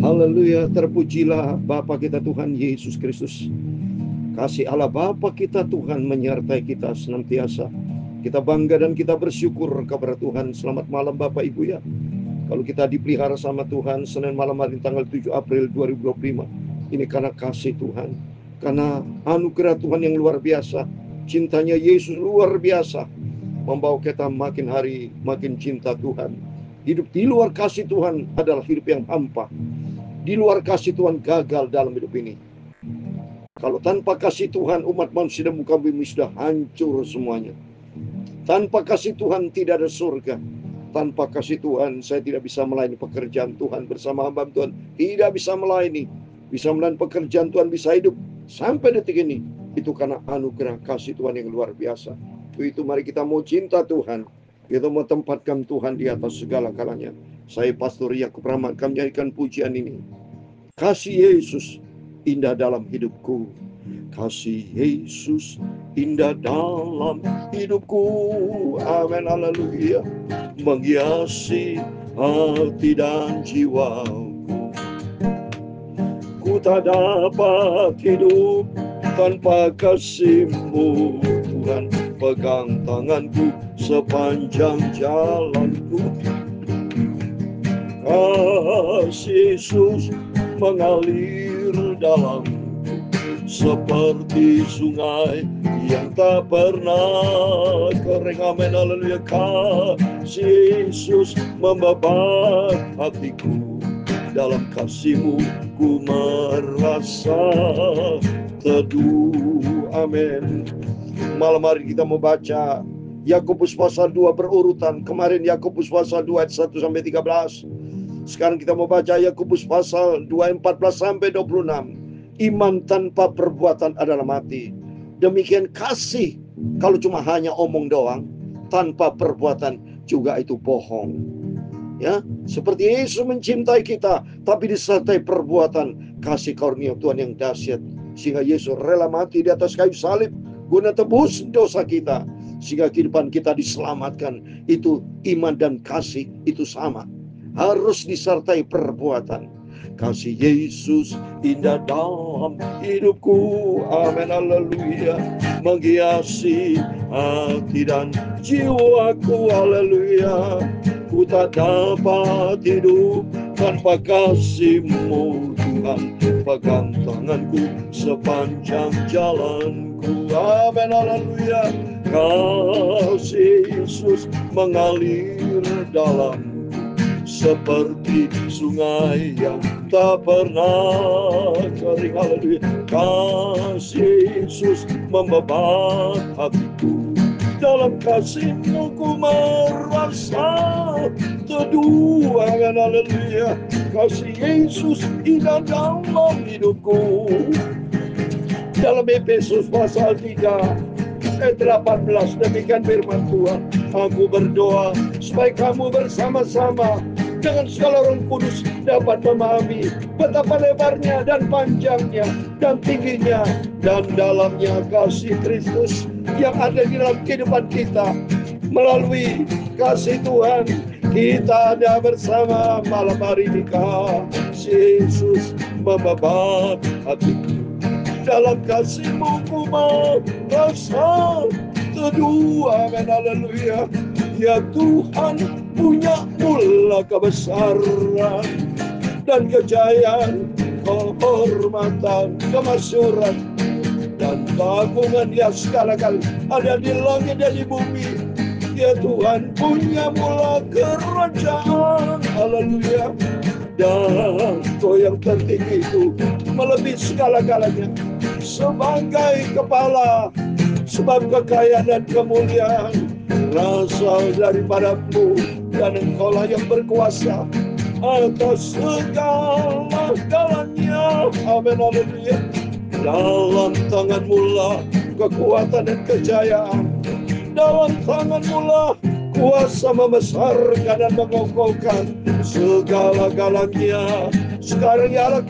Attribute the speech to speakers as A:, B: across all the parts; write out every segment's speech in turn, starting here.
A: Haleluya, terpujilah Bapa kita Tuhan Yesus Kristus. Kasih Allah Bapa kita Tuhan menyertai kita senantiasa. Kita bangga dan kita bersyukur kepada Tuhan. Selamat malam Bapak Ibu ya. Kalau kita dipelihara sama Tuhan Senin malam hari tanggal 7 April 2025. Ini karena kasih Tuhan. Karena anugerah Tuhan yang luar biasa. Cintanya Yesus luar biasa. Membawa kita makin hari makin cinta Tuhan. Hidup di luar kasih Tuhan adalah hidup yang hampa. Di luar kasih Tuhan gagal dalam hidup ini. Kalau tanpa kasih Tuhan, umat manusia dan muka bumi sudah hancur semuanya. Tanpa kasih Tuhan tidak ada surga. Tanpa kasih Tuhan saya tidak bisa melayani pekerjaan Tuhan bersama hamba Tuhan. Tidak bisa melayani. Bisa melayani pekerjaan Tuhan, bisa hidup sampai detik ini. Itu karena anugerah kasih Tuhan yang luar biasa. Itu mari kita mau cinta Tuhan. Kita mau tempatkan Tuhan di atas segala-galanya. Saya Pastor Yakub Rahmat akan menyanyikan pujian ini. Kasih Yesus indah dalam hidupku. Kasih Yesus indah dalam hidupku. Amin, haleluya. Menghiasi hati dan jiwaku. Ku tak dapat hidup tanpa kasih-Mu Tuhan. Pegang tanganku sepanjang jalanku. Kasih Yesus mengalir dalamku seperti sungai yang tak pernah kering. Amin, haleluya. Kasih Yesus membabat hatiku. Dalam kasih-Mu ku merasa teduh. Amin. Malam hari kita mau baca Yakobus pasal 2 berurutan. Kemarin Yakobus pasal 2 ayat 1 sampai 13. Sekarang kita mau baca Yakobus pasal 2 ayat 14 sampai 26. Iman tanpa perbuatan adalah mati. Demikian kasih kalau cuma hanya omong doang, tanpa perbuatan juga itu bohong. Ya, seperti Yesus mencintai kita, tapi disertai perbuatan kasih karunia Tuhan yang dahsyat, sehingga Yesus rela mati di atas kayu salib guna tebus dosa kita, sehingga kehidupan kita diselamatkan. Itu iman dan kasih itu sama, harus disertai perbuatan. Kasih Yesus indah dalam hidupku. Amin, haleluya. Menghiasi hati dan jiwaku. Haleluya. Ku tak dapat hidup tanpa kasih-Mu Tuhan. Pegang tanganku sepanjang jalanku. Amin, haleluya. Kasih Yesus mengalir dalam seperti sungai yang tak pernah kering. Haleluya. Kasih Yesus membabat hatiku. Dalam kasih-Mu ku merasa teduh. Amin, haleluya. Kasih Yesus indah dalam hidupku. Dalam Efesus pasal 3 ayat 18 demikian firman Tuhan. Aku berdoa supaya kamu bersama-sama dengan segala Roh Kudus dapat memahami betapa lebarnya dan panjangnya dan tingginya dan dalamnya kasih Kristus yang ada di dalam kehidupan kita. Melalui kasih Tuhan kita ada bersama malam hari ini. Kasih Yesus membabat hatiku. Dalam kasih-Mu ku merasa teduh. Amin, haleluya. Ya Tuhan, punya mula kebesaran dan kejayaan, kehormatan, kemasyuran dan keagungan yang segala kali ada di langit dan di bumi. Ya Tuhan, punya mula kerajaan. Haleluya. Dan Kau yang tertinggi itu melebihi segala-galanya. Sebagai kepala, sebab kekayaan dan kemuliaan berasal daripada-Mu, dan Engkau-lah yang berkuasa atas segala-galanya. Amin, haleluya. Dalam tangan-Mu lah kekuatan dan kejayaan. Dalam tangan-Mu lah kuasa membesarkan dan mengokohkan segala-galanya. Sekarang ya Allah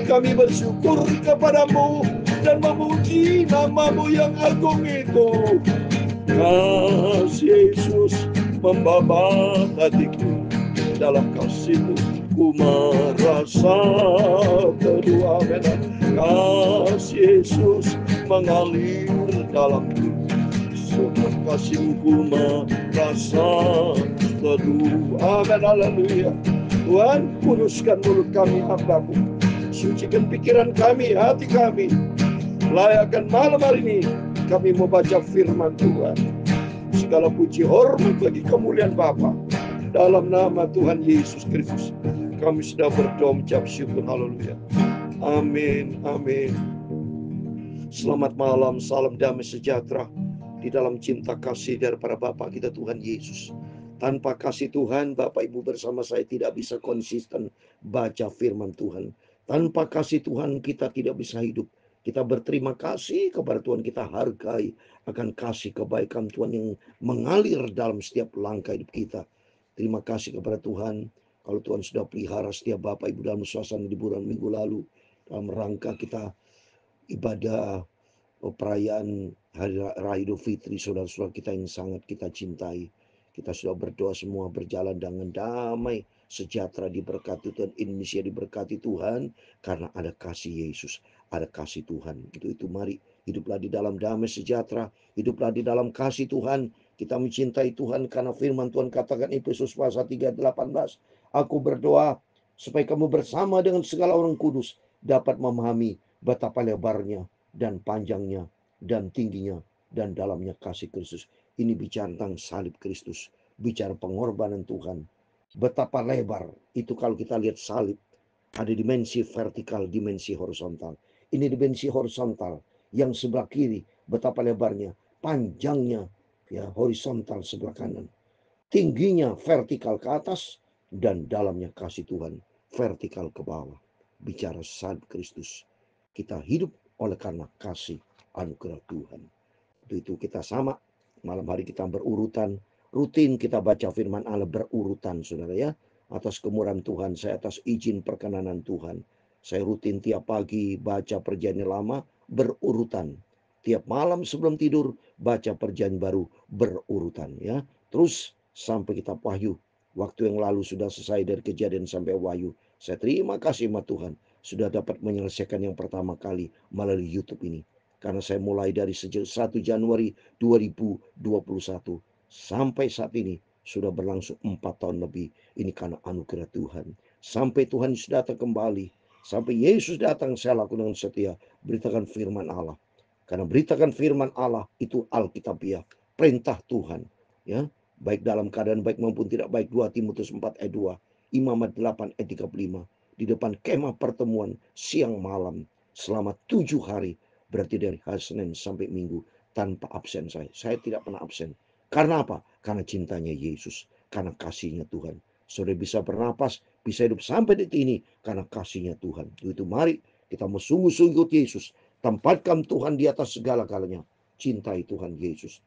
A: kami bersyukur kepada-Mu dan memuji nama-Mu yang agung itu. Kasih Yesus membabat hatiku. dalam kasih-Mu. Ku merasa teduh, amin. Kasih Yesus mengalir dalam sebab kasih-Mu ku merasa teduh, amin, haleluya. Tuhan, kuduskan mulut kami hamba-Mu, sucikan pikiran kami, hati kami. Layakkan malam hari ini kami membaca firman Tuhan. Segala puji hormat bagi kemuliaan Bapa. Dalam nama Tuhan Yesus Kristus kami sudah berdoa mengucap syukur, haleluya. Amin, amin. Selamat malam, salam damai sejahtera di dalam cinta kasih daripada Bapa kita Tuhan Yesus. Tanpa kasih Tuhan, Bapak Ibu bersama saya tidak bisa konsisten baca firman Tuhan. Tanpa kasih Tuhan kita tidak bisa hidup. Kita berterima kasih kepada Tuhan, kita hargai akan kasih kebaikan Tuhan yang mengalir dalam setiap langkah hidup kita. Terima kasih kepada Tuhan kalau Tuhan sudah pelihara setiap Bapak Ibu dalam suasana liburan minggu lalu. Dalam rangka kita ibadah perayaan Hari Raya Idul Fitri, saudara-saudara kita yang sangat kita cintai. Kita sudah berdoa semua berjalan dengan damai, sejahtera, diberkati Tuhan. Indonesia diberkati Tuhan karena ada kasih Yesus, ada kasih Tuhan. Itu mari hiduplah di dalam damai sejahtera, hiduplah di dalam kasih Tuhan. Kita mencintai Tuhan karena firman Tuhan katakan Efesus pasal 3:18. Aku berdoa supaya kamu bersama dengan segala orang kudus dapat memahami betapa lebarnya dan panjangnya dan tingginya dan dalamnya kasih Kristus. Ini bicara tentang salib Kristus, bicara pengorbanan Tuhan. Betapa lebar itu kalau kita lihat salib, ada dimensi vertikal, dimensi horizontal. Ini dimensi horizontal yang sebelah kiri, betapa lebarnya, panjangnya ya horizontal sebelah kanan. Tingginya vertikal ke atas dan dalamnya kasih Tuhan, vertikal ke bawah. Bicara salib Kristus. Kita hidup oleh karena kasih anugerah Tuhan. Itu kita sama. Malam hari kita berurutan. Rutin kita baca firman Allah berurutan, saudara ya. Atas kemurahan Tuhan, saya atas izin perkenanan Tuhan. Saya rutin tiap pagi baca perjanjian lama berurutan. Tiap malam sebelum tidur baca perjanjian baru berurutan ya. Terus sampai kita Wahyu. Waktu yang lalu sudah selesai dari Kejadian sampai Wahyu. Saya terima kasih sama Tuhan sudah dapat menyelesaikan yang pertama kali melalui YouTube ini. Karena saya mulai dari sejak 1 Januari 2021 sampai saat ini sudah berlangsung 4 tahun lebih. Ini karena anugerah Tuhan. Sampai Tuhan sudah datang kembali, sampai Yesus datang, saya lakukan dengan setia beritakan firman Allah. Karena beritakan firman Allah itu Alkitabiah, perintah Tuhan, ya, baik dalam keadaan baik maupun tidak baik. 2 Timotius 4 ayat 2, Imamat 8 ayat 35. Di depan kemah pertemuan siang malam selama 7 hari. Berarti dari hari Senin sampai Minggu tanpa absen saya. Saya tidak pernah absen. Karena apa? Karena cintanya Yesus. Karena kasihnya Tuhan. Saudara bisa bernapas, bisa hidup sampai detik ini karena kasihnya Tuhan. Itu mari kita mau sungguh-sungguh Yesus. Tempatkan Tuhan di atas segala-galanya. Cintai Tuhan Yesus.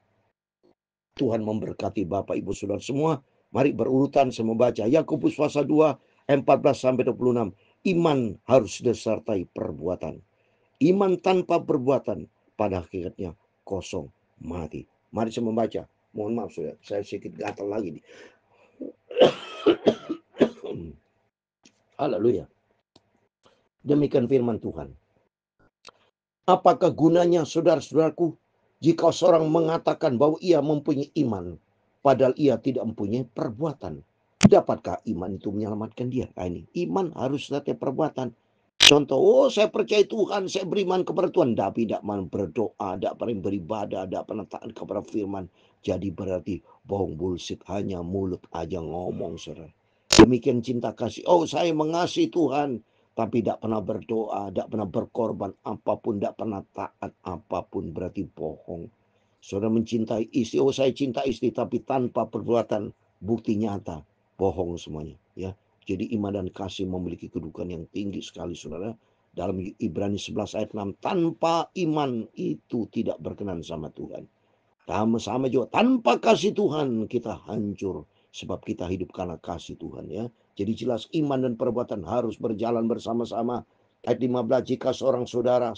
A: Tuhan memberkati Bapak Ibu Saudara semua. Mari berurutan saya membaca Yakobus pasal 2 14-26. Iman harus disertai perbuatan. Iman tanpa perbuatan pada hakikatnya kosong, mati. Mari saya membaca. Mohon maaf saudara, saya sedikit gatal lagi nih. Haleluya. Demikian firman Tuhan. Apakah gunanya saudara-saudaraku jika seorang mengatakan bahwa ia mempunyai iman, padahal ia tidak mempunyai perbuatan? Dapatkah iman itu menyelamatkan dia? Nah, ini iman harus ada perbuatan. Contoh, saya percaya Tuhan, saya beriman kepada Tuhan, tapi tidak mau berdoa, tidak pernah beribadah, tidak pernah taat kepada firman. Jadi berarti bohong, bullshit, hanya mulut aja ngomong, saudara. Demikian cinta kasih. Oh, saya mengasihi Tuhan, tapi tidak pernah berdoa, tidak pernah berkorban apapun, tidak pernah taat apapun, berarti bohong. Saudara mencintai istri, oh saya cinta istri, tapi tanpa perbuatan, bukti nyata, bohong semuanya, ya. Jadi iman dan kasih memiliki kedudukan yang tinggi sekali, saudara. Dalam Ibrani 11 ayat 6, tanpa iman itu tidak berkenan sama Tuhan. Sama juga tanpa kasih Tuhan kita hancur, sebab kita hidup karena kasih Tuhan, ya. Jadi jelas iman dan perbuatan harus berjalan bersama-sama. Ayat 15, jika seorang saudara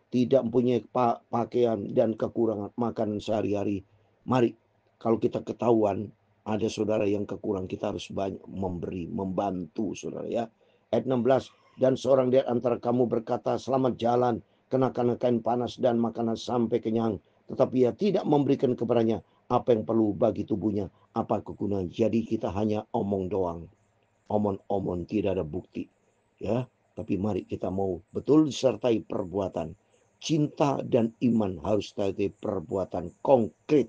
A: tidak mempunyai pakaian dan kekurangan makanan sehari-hari, mari kalau kita ketahuan Ada saudara yang kekurangan, kita harus banyak memberi, membantu saudara ya. Ayat 16, dan seorang di antara kamu berkata, selamat jalan, kenakan kain panas dan makanan sampai kenyang. Tetapi ia tidak memberikan kepadanya apa yang perlu bagi tubuhnya, apa kegunaan. Jadi kita hanya omong doang. Omong-omong, tidak ada bukti. Ya, tapi mari kita mau betul disertai perbuatan. Cinta dan iman harus disertai perbuatan konkret.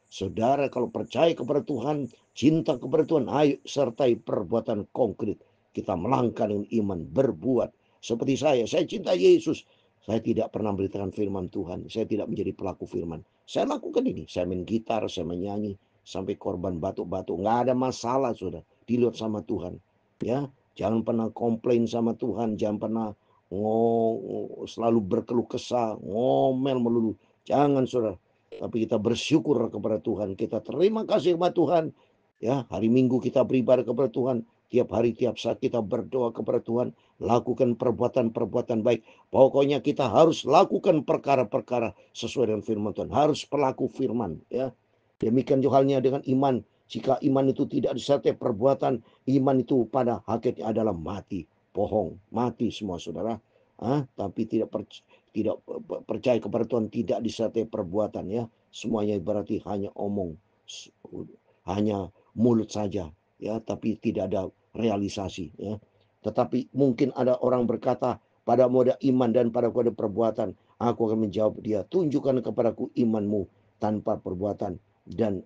A: Saudara kalau percaya kepada Tuhan, cinta kepada Tuhan, ayo sertai perbuatan konkret. Kita melangkah dengan iman, berbuat. Seperti saya cinta Yesus. Saya tidak pernah memberitakan firman Tuhan. Saya tidak menjadi pelaku firman. Saya lakukan ini. Saya main gitar, saya menyanyi. Sampai korban batuk-batuk. Nggak ada masalah, sudah. Dilihat sama Tuhan. Ya, jangan pernah komplain sama Tuhan. Jangan pernah selalu berkeluh kesah, ngomel melulu. Jangan, saudara. Tapi kita bersyukur kepada Tuhan. Kita terima kasih kepada Tuhan. Ya, hari Minggu kita beribadah kepada Tuhan. Tiap hari, tiap saat kita berdoa kepada Tuhan. Lakukan perbuatan-perbuatan baik. Pokoknya kita harus lakukan perkara-perkara sesuai dengan firman Tuhan. Harus pelaku firman. Ya, demikian juga halnya dengan iman. Jika iman itu tidak disertai perbuatan, iman itu pada hakikatnya adalah mati. Bohong, mati semua saudara. Tapi tidak percaya kepada Tuhan, tidak disertai perbuatan ya. Semuanya berarti hanya omong, hanya mulut saja ya, tapi tidak ada realisasi ya. Tetapi mungkin ada orang berkata, pada moda iman dan pada kode perbuatan. Aku akan menjawab dia, tunjukkan kepadaku imanmu tanpa perbuatan, dan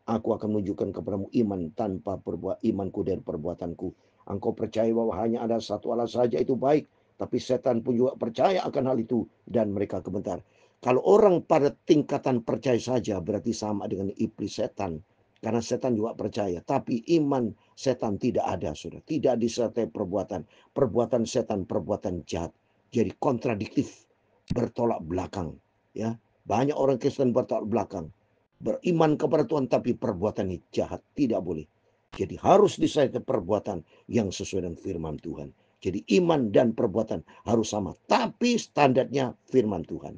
A: aku akan menunjukkan kepadamu iman tanpa imanku dan perbuatanku. Engkau percaya bahwa hanya ada satu Allah saja, itu baik. Tapi setan pun juga percaya akan hal itu, dan mereka gemetar. Kalau orang pada tingkatan percaya saja, berarti sama dengan iblis setan. Karena setan juga percaya. Tapi iman setan tidak ada, sudah. Tidak disertai perbuatan. Perbuatan setan, perbuatan jahat. Jadi kontradiktif. Bertolak belakang. Ya, banyak orang Kristen bertolak belakang. Beriman kepada Tuhan tapi perbuatannya jahat. Tidak boleh. Jadi harus disertai perbuatan yang sesuai dengan firman Tuhan. Jadi iman dan perbuatan harus sama. Tapi standarnya firman Tuhan.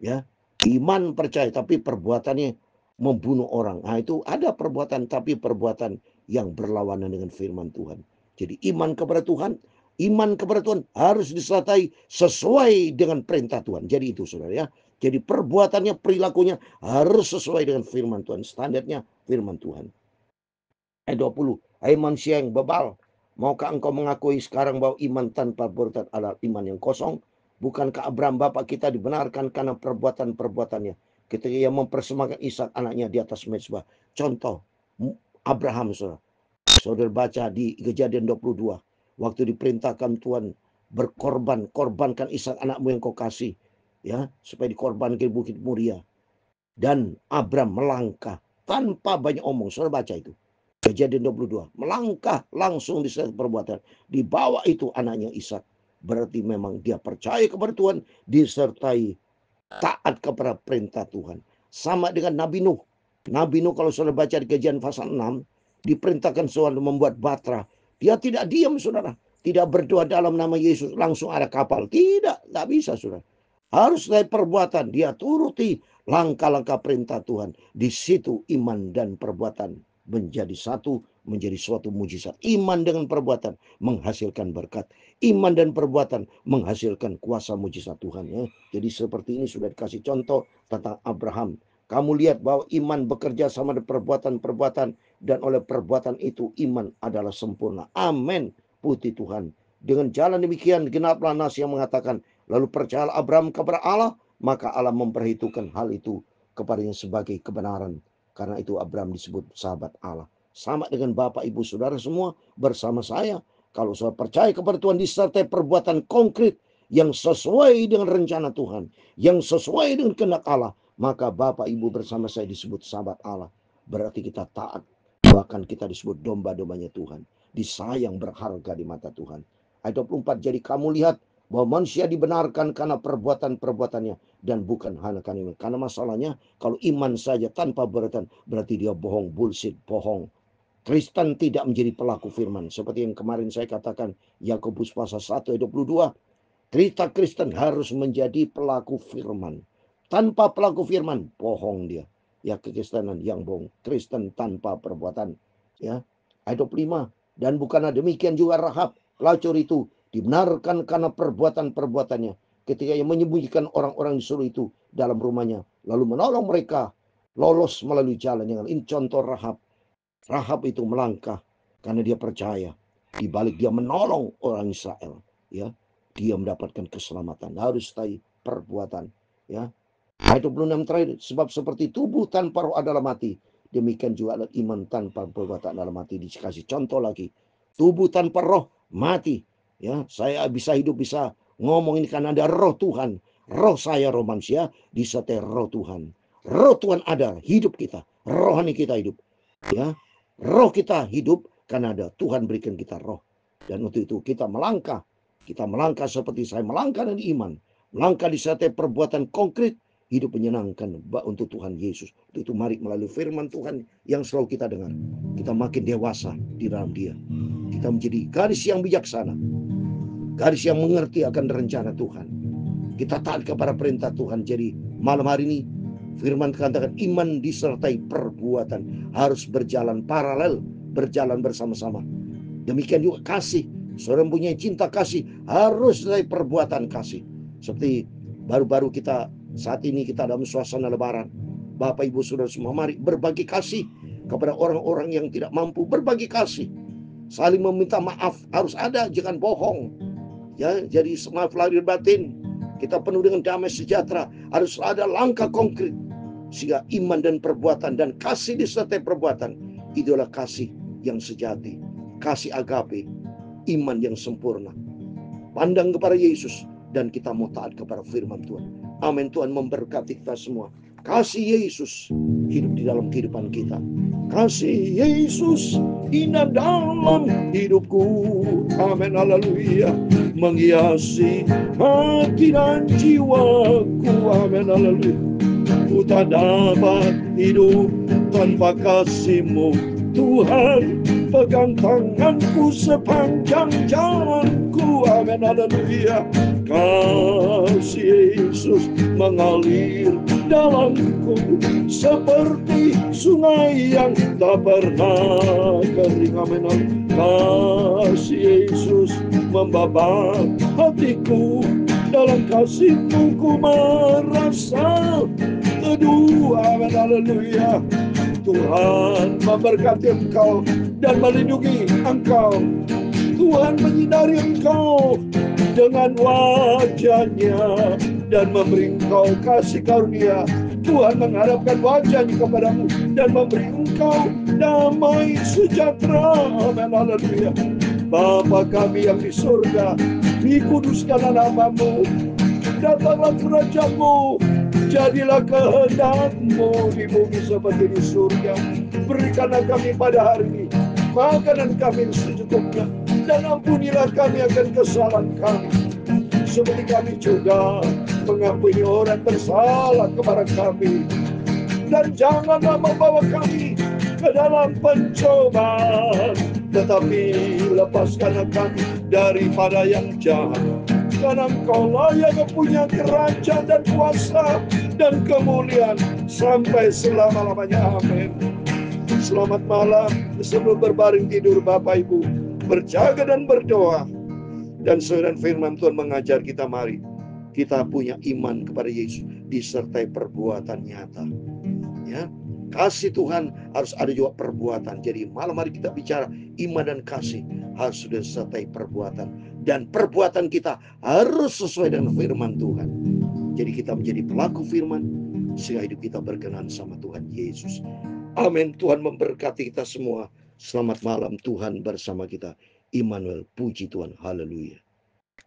A: Ya, iman percaya tapi perbuatannya membunuh orang. Nah, itu ada perbuatan, tapi perbuatan yang berlawanan dengan firman Tuhan. Jadi iman kepada Tuhan harus disertai sesuai dengan perintah Tuhan. Jadi itu saudara ya. Jadi perbuatannya, perilakunya harus sesuai dengan firman Tuhan. Standarnya firman Tuhan. Ayat 20. Hai manusia yang bebal, maukah engkau mengakui sekarang bahwa iman tanpa perbuatan adalah iman yang kosong? Bukankah Abraham bapak kita dibenarkan karena perbuatan-perbuatannya ketika ia mempersembahkan Ishak anaknya di atas mezbah? Contoh Abraham, saudara baca di Kejadian 22, waktu diperintahkan Tuhan korbankan Ishak anakmu yang kau kasih, ya, supaya dikorbankan ke Bukit Moria. Dan Abraham melangkah tanpa banyak omong. Saudara baca itu. Kejadian 22. Melangkah langsung disertai perbuatan. Di bawah itu anaknya Ishak. Berarti memang dia percaya kepada Tuhan, disertai taat kepada perintah Tuhan. Sama dengan Nabi Nuh. Nabi Nuh kalau saudara baca di Kejadian pasal 6, diperintahkan Tuhan membuat batra. Dia tidak diam, saudara. Tidak berdoa dalam nama Yesus langsung ada kapal. Tidak bisa, saudara. Harus dari perbuatan. Dia turuti langkah-langkah perintah Tuhan. Di situ iman dan perbuatan menjadi satu, menjadi suatu mujizat. Iman dengan perbuatan menghasilkan berkat. Iman dan perbuatan menghasilkan kuasa mujizat Tuhan. Ya. Jadi seperti ini sudah dikasih contoh tentang Abraham. Kamu lihat bahwa iman bekerja sama dengan perbuatan-perbuatan, dan oleh perbuatan itu iman adalah sempurna. Amin. Puji Tuhan. Dengan jalan demikian genaplah nas yang mengatakan, lalu percayalah Abraham kepada Allah, maka Allah memperhitungkan hal itu kepadanya sebagai kebenaran. Karena itu Abraham disebut sahabat Allah. Sama dengan Bapak Ibu Saudara semua bersama saya. Kalau saya percaya kepada Tuhan disertai perbuatan konkret yang sesuai dengan rencana Tuhan, yang sesuai dengan kehendak Allah, maka Bapak Ibu bersama saya disebut sahabat Allah. Berarti kita taat. Bahkan kita disebut domba-dombanya Tuhan. Disayang, berharga di mata Tuhan. Ayat 24. Jadi kamu lihat bahwa manusia dibenarkan karena perbuatan-perbuatannya dan bukan hanya karena iman. Karena masalahnya kalau iman saja tanpa perbuatan berarti dia bohong, bullshit, bohong. Kristen tidak menjadi pelaku firman. Seperti yang kemarin saya katakan, Yakobus pasal 1 ayat 22. Kita Kristen harus menjadi pelaku firman. Tanpa pelaku firman, bohong dia. ya kekristenan yang bohong, Kristen tanpa perbuatan. Ya, ayat 25. Dan bukanlah demikian juga Rahab pelacur itu dibenarkan karena perbuatan-perbuatannya ketika ia menyembunyikan orang-orang di Solo itu dalam rumahnya, lalu menolong mereka lolos melalui jalan yang lain. Ini contoh Rahab. Rahab itu melangkah karena dia percaya di balik dia menolong orang Israel, ya, dia mendapatkan keselamatan. Harus dari perbuatan, ya. Ayat 26 terakhir, sebab seperti tubuh tanpa roh adalah mati, demikian juga iman tanpa perbuatan adalah mati. Dikasih contoh lagi, tubuh tanpa roh mati. Ya, saya bisa hidup, bisa ngomong ini karena ada roh Tuhan. Roh saya, roh manusia, disertai roh Tuhan. Roh Tuhan ada, hidup kita, rohani kita hidup. Ya, roh kita hidup karena ada Tuhan berikan kita roh. Dan untuk itu kita melangkah seperti saya melangkah dengan iman, melangkah disertai perbuatan konkret, hidup menyenangkan untuk Tuhan Yesus. Itu mari melalui firman Tuhan yang selalu kita dengar, kita makin dewasa di dalam Dia. Kita menjadi gadis yang bijaksana, gadis yang mengerti akan rencana Tuhan. Kita taat kepada perintah Tuhan. Jadi malam hari ini firman katakan iman disertai perbuatan harus berjalan paralel, berjalan bersama-sama. Demikian juga kasih. Saudara mempunyai cinta kasih harus dari perbuatan kasih. Seperti baru-baru kita saat ini kita dalam suasana lebaran. Bapak Ibu Saudara semua, mari berbagi kasih kepada orang-orang yang tidak mampu. Berbagi kasih, saling meminta maaf harus ada, jangan bohong. Ya, jadi maaf lahir batin. Kita penuh dengan damai sejahtera. Harus ada langkah konkret sehingga iman dan perbuatan dan kasih disertai perbuatan, itulah kasih yang sejati, kasih agape, iman yang sempurna. Pandang kepada Yesus dan kita mau taat kepada firman Tuhan. Amin. Tuhan memberkati kita semua. Kasih Yesus hidup di dalam kehidupan kita. Kasih Yesus indah dalam hidupku. Amin. Haleluya. Menghiasi hati dan jiwaku. Amin. Haleluya. Ku tak dapat hidup tanpa kasih-Mu Tuhan. Pegang tanganku sepanjang jalanku. Amin. Haleluya. Kasih Yesus mengalir dalamku seperti sungai yang tak pernah kering. Amin. Kasih Yesus membabak hatiku. Dalam kasih-Mu ku merasa teduh. Amin. Haleluya. Tuhan memberkati engkau dan melindungi engkau. Tuhan menyinari engkau dengan wajah-Nya dan memberi engkau kasih karunia. Tuhan menghadapkan wajah-Nya kepadamu dan memberi engkau damai sejahtera. Amin. Haleluya. Bapa kami yang di surga, dikuduskanlah nama-Mu, datanglah kerajaan-Mu, jadilah kehendak-Mu di bumi seperti di surga. Berikanlah kami pada hari ini makanan kami secukupnya, dan ampunilah kami akan kesalahan kami, seperti kami juga mengampuni orang bersalah kepada kami. Dan janganlah membawa kami ke dalam pencobaan, tetapi lepaskanlah kami daripada yang jahat. Karena Engkau-lah yang punya kerajaan dan kuasa dan kemuliaan sampai selama-lamanya. Amin. Selamat malam. Sebelum berbaring tidur, Bapak Ibu berjaga dan berdoa. Dan sesuai firman Tuhan mengajar kita, mari kita punya iman kepada Yesus disertai perbuatan nyata. Ya, kasih Tuhan harus ada juga perbuatan. Jadi malam hari kita bicara iman dan kasih harus sudah disertai perbuatan, dan perbuatan kita harus sesuai dengan firman Tuhan. Jadi kita menjadi pelaku firman sehingga hidup kita berkenan sama Tuhan Yesus. Amin. Tuhan memberkati kita semua. Selamat malam. Tuhan bersama kita. Immanuel. Puji Tuhan. Haleluya.